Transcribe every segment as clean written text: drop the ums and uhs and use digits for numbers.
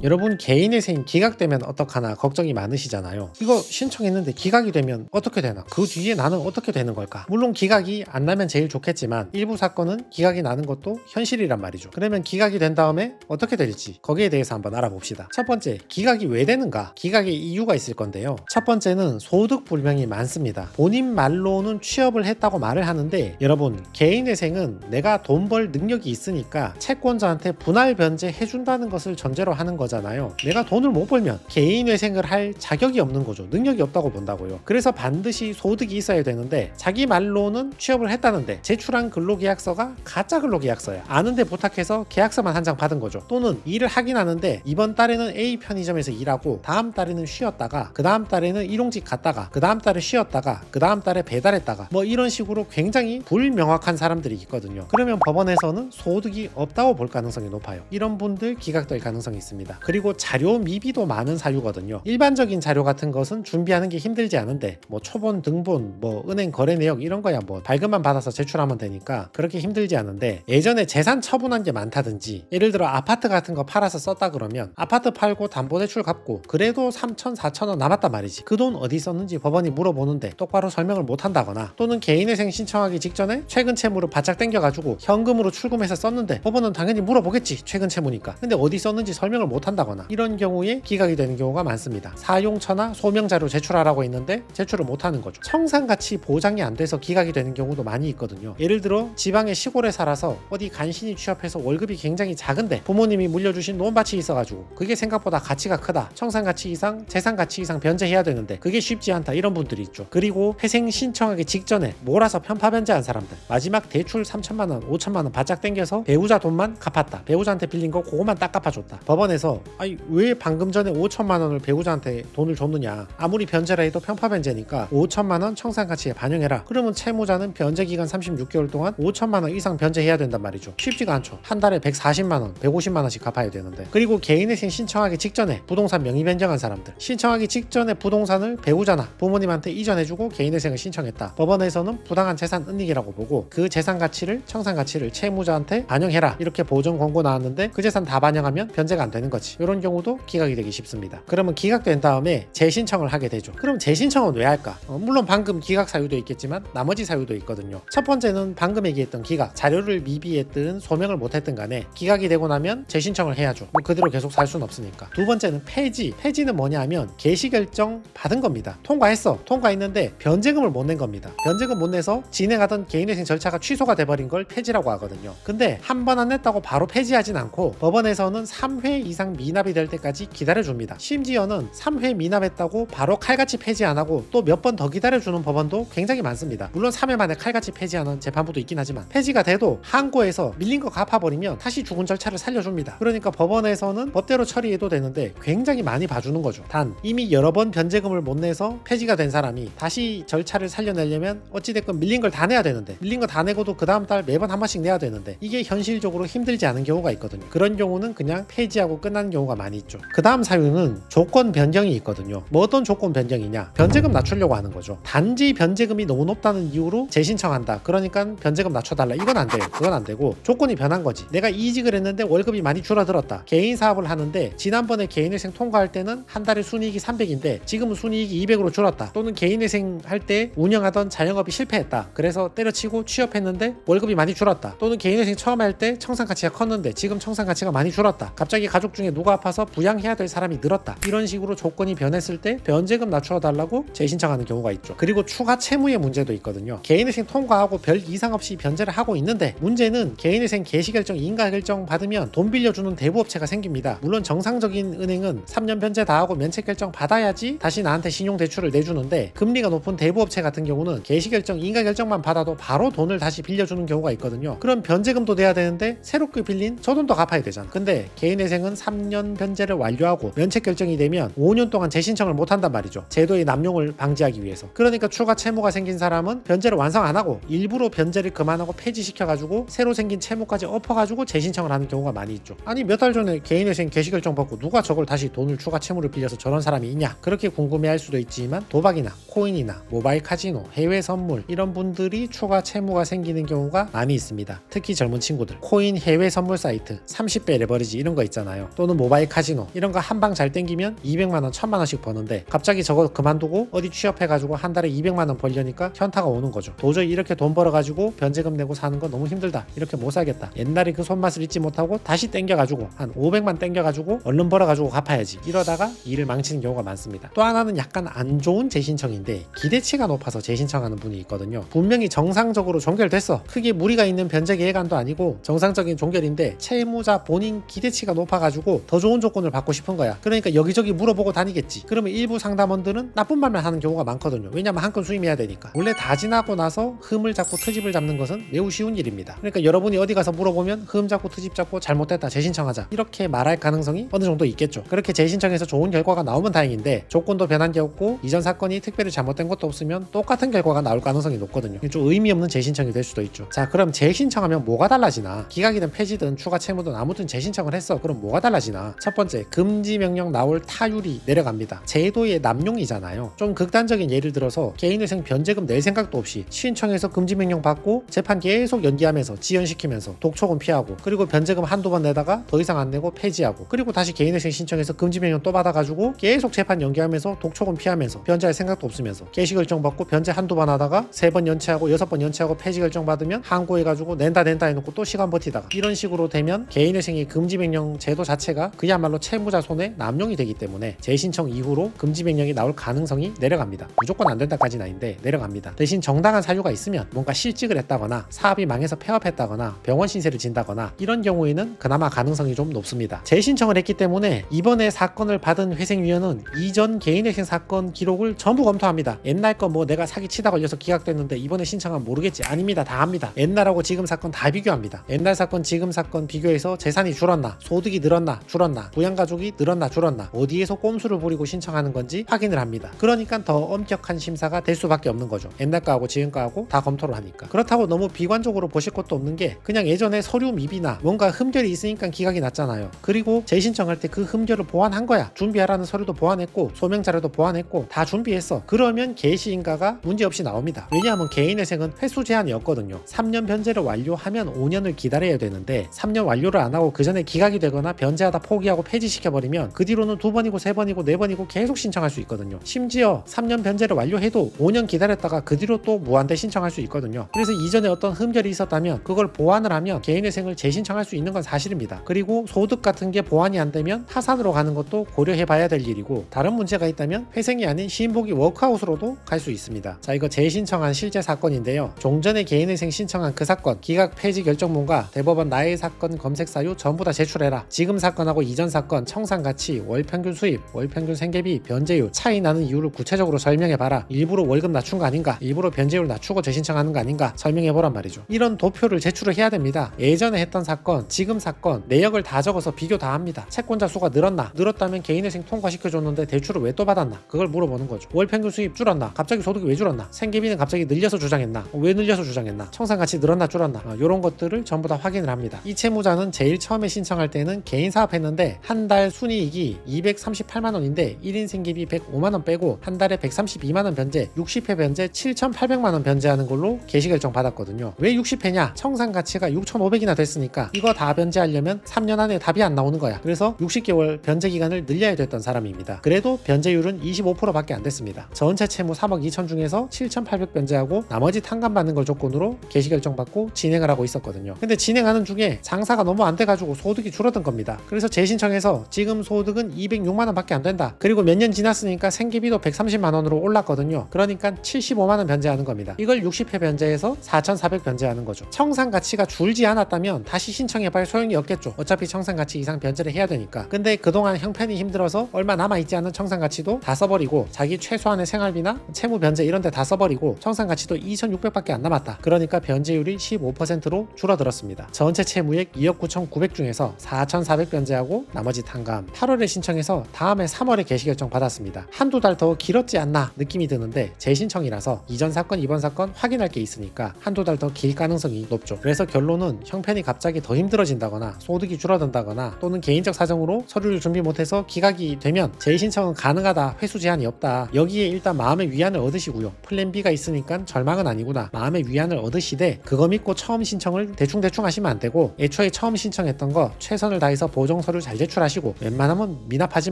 여러분 개인회생 기각되면 어떡하나 걱정이 많으시잖아요. 이거 신청했는데 기각이 되면 어떻게 되나? 그 뒤에 나는 어떻게 되는 걸까? 물론 기각이 안 나면 제일 좋겠지만 일부 사건은 기각이 나는 것도 현실이란 말이죠. 그러면 기각이 된 다음에 어떻게 될지 거기에 대해서 한번 알아봅시다. 첫 번째, 기각이 왜 되는가? 기각의 이유가 있을 건데요. 첫 번째는 소득 불명이 많습니다. 본인 말로는 취업을 했다고 말을 하는데 여러분 개인회생은 내가 돈 벌 능력이 있으니까 채권자한테 분할 변제해준다는 것을 전제로 하는 거잖아요. 내가 돈을 못 벌면 개인회생을 할 자격이 없는 거죠. 능력이 없다고 본다고요. 그래서 반드시 소득이 있어야 되는데 자기 말로는 취업을 했다는데 제출한 근로계약서가 가짜 근로계약서야. 아는데 부탁해서 계약서만 한 장 받은 거죠. 또는 일을 하긴 하는데 이번 달에는 A 편의점에서 일하고 다음 달에는 쉬었다가 그 다음 달에는 일용직 갔다가 그 다음 달에 쉬었다가 그 다음 달에 배달했다가 뭐 이런 식으로 굉장히 불명확한 사람들이 있거든요. 그러면 법원에서는 소득이 없다고 볼 가능성이 높아요. 이런 분들 기각될 가능성이 있습니다. 그리고 자료 미비도 많은 사유거든요. 일반적인 자료 같은 것은 준비하는 게 힘들지 않은데 뭐 초본, 등본, 뭐 은행 거래 내역 이런 거야 뭐 발급만 받아서 제출하면 되니까 그렇게 힘들지 않은데 예전에 재산 처분한 게 많다든지 예를 들어 아파트 같은 거 팔아서 썼다 그러면 아파트 팔고 담보대출 갚고 그래도 3천, 4천원 남았단 말이지. 그 돈 어디 썼는지 법원이 물어보는데 똑바로 설명을 못 한다거나 또는 개인회생 신청하기 직전에 최근 채무를 바짝 당겨가지고 현금으로 출금해서 썼는데 법원은 당연히 물어보겠지. 최근 채무니까. 근데 어디 썼는지 설명을 못 한다거나 이런 경우에 기각이 되는 경우가 많습니다. 사용처나 소명자료 제출하라고 했는데 제출을 못 하는 거죠. 청산가치 보장이 안 돼서 기각이 되는 경우도 많이 있거든요. 예를 들어 지방의 시골에 살아서 어디 간신히 취업해서 월급이 굉장히 작은데 부모님이 물려주신 논밭이 있어가지고 그게 생각보다 가치가 크다. 청산가치 이상, 재산가치 이상 변제해야 되는데 그게 쉽지 않다. 이런 분들이 있죠. 그리고 회생 신청하기 직전에 몰아서 편파 변제한 사람들. 마지막 대출 3천만원, 5천만원 바짝 땡겨서 배우자 돈만 갚았다. 배우자한테 빌린 거 그거만 딱 갚아줬다. 법원에서 아니 왜 방금 전에 5천만원을 배우자한테 돈을 줬느냐. 아무리 변제라 해도 편파 변제니까 5천만원 청산가치에 반영해라. 그러면 채무자는 변제기간 36개월 동안 5천만원 이상 변제해야 된단 말이죠. 쉽지가 않죠. 한 달에 140만원, 150만원씩 갚아야 되는데. 그리고 개인회생 신청하기 직전에 부동산 명의 변경한 사람들. 신청하기 직전에 부동산을 배우자나 부모님한테 이전해주고 개인회생을 신청했다. 법원에서는 부당한 재산 은닉이라고 보고 그 재산 가치를 청산가치를 채무자한테 반영해라. 이렇게 보정 권고 나왔는데 그 재산 다 반영하면 변제가 안 되는 거지. 이런 경우도 기각이 되기 쉽습니다. 그러면 기각된 다음에 재신청을 하게 되죠. 그럼 재신청은 왜 할까? 물론 방금 기각 사유도 있겠지만 나머지 사유도 있거든요. 첫 번째는 방금 얘기했던 기각, 자료를 미비했든 소명을 못했든 간에 기각이 되고 나면 재신청을 해야죠. 뭐 그대로 계속 살 수는 없으니까. 두 번째는 폐지. 폐지는 뭐냐 하면 개시결정 받은 겁니다. 통과했어. 통과했는데 변제금을 못 낸 겁니다. 변제금 못 내서 진행하던 개인회생 절차가 취소가 돼버린 걸 폐지라고 하거든요. 근데 한 번 안 냈다고 바로 폐지하진 않고 법원에서는 3회 이상 미납이 될 때까지 기다려줍니다. 심지어는 3회 미납했다고 바로 칼같이 폐지 안 하고 또 몇 번 더 기다려주는 법원도 굉장히 많습니다. 물론 3회 만에 칼같이 폐지하는 재판부도 있긴 하지만 폐지가 돼도 항고에서 밀린 거 갚아버리면 다시 죽은 절차를 살려줍니다. 그러니까 법원에서는 법대로 처리해도 되는데 굉장히 많이 봐주는 거죠. 단 이미 여러 번 변제금을 못 내서 폐지가 된 사람이 다시 절차를 살려내려면 어찌됐건 밀린 걸 다 내야 되는데 밀린 거 다 내고도 그 다음 달 매번 한 번씩 내야 되는데 이게 현실적으로 힘들지 않은 경우가 있거든요. 그런 경우는 그냥 폐지하고 끝나는 경우가 많이 있죠. 그 다음 사유는 조건 변경이 있거든요. 뭐 어떤 조건 변경이냐? 변제금 낮추려고 하는 거죠. 단지 변제금이 너무 높다는 이유로 재신청한다. 그러니까 변제금 낮춰달라. 이건 안 돼요. 그건 안 되고 조건이 변한 거지. 내가 이직을 했는데 월급이 많이 줄어들었다. 개인 사업을 하는데 지난번에 개인회생 통과할 때는 한 달에 순이익이 300인데 지금은 순이익이 200으로 줄었다. 또는 개인회생 할 때 운영하던 자영업이 실패했다. 그래서 때려치고 취업했는데 월급이 많이 줄었다. 또는 개인회생 처음 할 때 청산가치가 컸는데 지금 청산가치가 많이 줄었다. 갑자기 가족 중에 누가 아파서 부양해야 될 사람이 늘었다. 이런 식으로 조건이 변했을 때 변제금 낮춰 달라고 재신청하는 경우가 있죠. 그리고 추가 채무의 문제도 있거든요. 개인회생 통과하고 별 이상 없이 변제를 하고 있는데 문제는 개인회생 개시결정, 인가결정 받으면 돈 빌려주는 대부업체가 생깁니다. 물론 정상적인 은행은 3년 변제 다 하고 면책결정 받아야지 다시 나한테 신용대출을 내주는데 금리가 높은 대부업체 같은 경우는 개시결정, 인가결정만 받아도 바로 돈을 다시 빌려주는 경우가 있거든요. 그럼 변제금도 내야 되는데 새롭게 빌린 저 돈도 갚아야 되잖아. 근데 개인회생은 3년 변제를 완료하고 면책결정이 되면 5년 동안 재신청을 못한단 말이죠. 제도의 남용을 방지하기 위해서. 그러니까 추가 채무가 생긴 사람은 변제를 완성 안 하고 일부러 변제를 그만하고 폐지시켜가지고 새로 생긴 채무까지 엎어가지고 재신청을 하는 경우가 많이 있죠. 아니 몇 달 전에 개인회생 개시결정 받고 누가 저걸 다시 돈을 추가 채무를 빌려서 저런 사람이 있냐? 그렇게 궁금해할 수도 있지만 도박이나 코인이나 모바일 카지노, 해외 선물 이런 분들이 추가 채무가 생기는 경우가 많이 있습니다. 특히 젊은 친구들 코인 해외 선물 사이트 30배 레버리지 이런 거 있잖아요. 또는 또는 모바일 카지노 이런 거 한 방 잘 땡기면 200만원 1000만원씩 버는데 갑자기 저거 그만두고 어디 취업해가지고 한 달에 200만원 벌려니까 현타가 오는 거죠. 도저히 이렇게 돈 벌어가지고 변제금 내고 사는 거 너무 힘들다, 이렇게 못 살겠다, 옛날에 그 손맛을 잊지 못하고 다시 땡겨가지고 한 500만 땡겨가지고 얼른 벌어가지고 갚아야지, 이러다가 일을 망치는 경우가 많습니다. 또 하나는 약간 안 좋은 재신청인데 기대치가 높아서 재신청하는 분이 있거든요. 분명히 정상적으로 종결됐어, 크게 무리가 있는 변제 계획안도 아니고 정상적인 종결인데 채무자 본인 기대치가 높아가지고 더 좋은 조건을 받고 싶은 거야. 그러니까 여기저기 물어보고 다니겠지. 그러면 일부 상담원들은 나쁜 말만 하는 경우가 많거든요. 왜냐면 한 건 수임해야 되니까. 원래 다 지나고 나서 흠을 잡고 트집을 잡는 것은 매우 쉬운 일입니다. 그러니까 여러분이 어디 가서 물어보면 흠 잡고 트집 잡고 잘못됐다, 재신청하자, 이렇게 말할 가능성이 어느 정도 있겠죠. 그렇게 재신청해서 좋은 결과가 나오면 다행인데 조건도 변한 게 없고 이전 사건이 특별히 잘못된 것도 없으면 똑같은 결과가 나올 가능성이 높거든요. 좀 의미 없는 재신청이 될 수도 있죠. 자, 그럼 재신청하면 뭐가 달라지나? 기각이든 폐지든 추가 채무든 아무튼 재신청을 했어. 그럼 뭐가 달라지나? 첫 번째, 금지 명령 나올 타율이 내려갑니다. 제도의 남용이잖아요. 좀 극단적인 예를 들어서 개인회생 변제금 낼 생각도 없이 신청해서 금지 명령 받고 재판 계속 연기하면서 지연시키면서 독촉은 피하고, 그리고 변제금 한두 번 내다가 더 이상 안 내고 폐지하고, 그리고 다시 개인회생 신청해서 금지 명령 또 받아가지고 계속 재판 연기하면서 독촉은 피하면서 변제할 생각도 없으면서 개시 결정 받고 변제 한두 번 하다가 3번 연체하고 6번 연체하고 폐지 결정 받으면 항고해가지고 낸다 해놓고 또 시간 버티다가, 이런 식으로 되면 개인회생의 금지 명령 제도 자체가 그야말로 채무자 손에 남용이 되기 때문에 재신청 이후로 금지 명령이 나올 가능성이 내려갑니다. 무조건 안 된다까지는 아닌데 내려갑니다. 대신 정당한 사유가 있으면, 뭔가 실직을 했다거나 사업이 망해서 폐업했다거나 병원 신세를 진다거나 이런 경우에는 그나마 가능성이 좀 높습니다. 재신청을 했기 때문에 이번에 사건을 받은 회생위원은 이전 개인회생 사건 기록을 전부 검토합니다. 옛날 거 뭐 내가 사기치다 걸려서 기각됐는데 이번에 신청하면 모르겠지, 아닙니다. 다 합니다. 옛날하고 지금 사건 다 비교합니다. 옛날 사건 지금 사건 비교해서 재산이 줄었나, 소득이 늘었나 줄었나, 부양가족이 늘었나 줄었나, 어디에서 꼼수를 부리고 신청하는 건지 확인을 합니다. 그러니까 더 엄격한 심사가 될 수밖에 없는 거죠. 옛날 거하고 지금 거하고 다 검토를 하니까. 그렇다고 너무 비관적으로 보실 것도 없는 게, 그냥 예전에 서류 미비나 뭔가 흠결이 있으니까 기각이 났잖아요. 그리고 재신청할 때 그 흠결을 보완한 거야. 준비하라는 서류도 보완했고 소명 자료도 보완했고 다 준비했어. 그러면 개시인가가 문제없이 나옵니다. 왜냐하면 개인회생은 횟수 제한이 없거든요. 3년 변제를 완료하면 5년을 기다려야 되는데 3년 완료를 안 하고 그 전에 기각이 되거나 변제하다 포기하고 폐지시켜버리면 그 뒤로는 2번이고 3번이고 4번이고 계속 신청할 수 있거든요. 심지어 3년 변제를 완료해도 5년 기다렸다가 그 뒤로 또 무한대 신청할 수 있거든요. 그래서 이전에 어떤 흠결이 있었다면 그걸 보완을 하면 개인회생을 재신청할 수 있는 건 사실입니다. 그리고 소득 같은 게 보완이 안 되면 파산으로 가는 것도 고려해봐야 될 일이고, 다른 문제가 있다면 회생이 아닌 시인복이 워크아웃으로도 갈 수 있습니다. 자, 이거 재신청한 실제 사건인데요. 종전에 개인회생 신청한 그 사건 기각 폐지 결정문과 대법원 나의 사건 검색 사유 전부 다 제출해라. 지금 사건하고 이전 사건 청산가치, 월평균 수입, 월평균 생계비, 변제율 차이 나는 이유를 구체적으로 설명해봐라. 일부러 월급 낮춘 거 아닌가, 일부러 변제율 낮추고 재신청하는 거 아닌가 설명해보란 말이죠. 이런 도표를 제출을 해야 됩니다. 예전에 했던 사건, 지금 사건 내역을 다 적어서 비교 다 합니다. 채권자 수가 늘었나, 늘었다면 개인회생 통과시켜줬는데 대출을 왜 또 받았나, 그걸 물어보는 거죠. 월평균 수입 줄었나, 갑자기 소득이 왜 줄었나, 생계비는 갑자기 늘려서 주장했나, 왜 늘려서 주장했나, 청산가치 늘었나 줄었나, 이런 것들을 전부 다 확인을 합니다. 이 채무자는 제일 처음에 신청할 때는 개인 사업했는데 한 달 순이익이 238만원인데 1인 생계비 105만원 빼고 한 달에 132만원 변제, 60회 변제 7,800만원 변제하는 걸로 개시결정 받았거든요. 왜 60회냐, 청산가치가 6,500이나 됐으니까 이거 다 변제하려면 3년 안에 답이 안 나오는 거야. 그래서 60개월 변제 기간을 늘려야 됐던 사람입니다. 그래도 변제율은 25%밖에 안 됐습니다. 전체 채무 3억 2천 중에서 7,800 변제하고 나머지 탕감받는 걸 조건으로 개시결정 받고 진행을 하고 있었거든요. 근데 진행하는 중에 장사가 너무 안 돼가지고 소득이 줄어든 겁니다. 그래서 재신청해서 지금 소득은 206만원 밖에 안 된다. 그리고 몇 년 지났으니까 생계비도 130만원으로 올랐거든요. 그러니까 75만원 변제하는 겁니다. 이걸 60회 변제해서 4,400 변제하는 거죠. 청산가치가 줄지 않았다면 다시 신청해봐야 소용이 없겠죠. 어차피 청산가치 이상 변제를 해야 되니까. 근데 그동안 형편이 힘들어서 얼마 남아있지 않은 청산가치도 다 써버리고 자기 최소한의 생활비나 채무 변제 이런 데 다 써버리고 청산가치도 2,600밖에 안 남았다. 그러니까 변제율이 15%로 줄어들었습니다. 전체 채무액 2억 9,900 중에서 4,400 변제하고 나머지 탕감. 8월에 신청해서 다음에 3월에 개시결정 받았습니다. 한두 달 더 길었지 않나 느낌이 드는데 재신청이라서 이전 사건 이번 사건 확인할 게 있으니까 한두 달 더 길 가능성이 높죠. 그래서 결론은 형편이 갑자기 더 힘들어진다거나 소득이 줄어든다거나 또는 개인적 사정으로 서류를 준비 못해서 기각이 되면 재신청은 가능하다, 횟수 제한이 없다. 여기에 일단 마음의 위안을 얻으시고요. 플랜 B가 있으니까 절망은 아니구나, 마음의 위안을 얻으시되 그거 믿고 처음 신청을 대충 하시면 안 되고 애초에 처음 신청했던 거 최선을 다해서 보정 소송 서류 잘 제출하시고 웬만하면 미납하지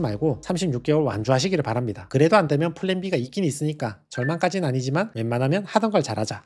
말고 36개월 완주하시기를 바랍니다. 그래도 안 되면 플랜 B가 있긴 있으니까 절망까지는 아니지만 웬만하면 하던 걸 잘하자.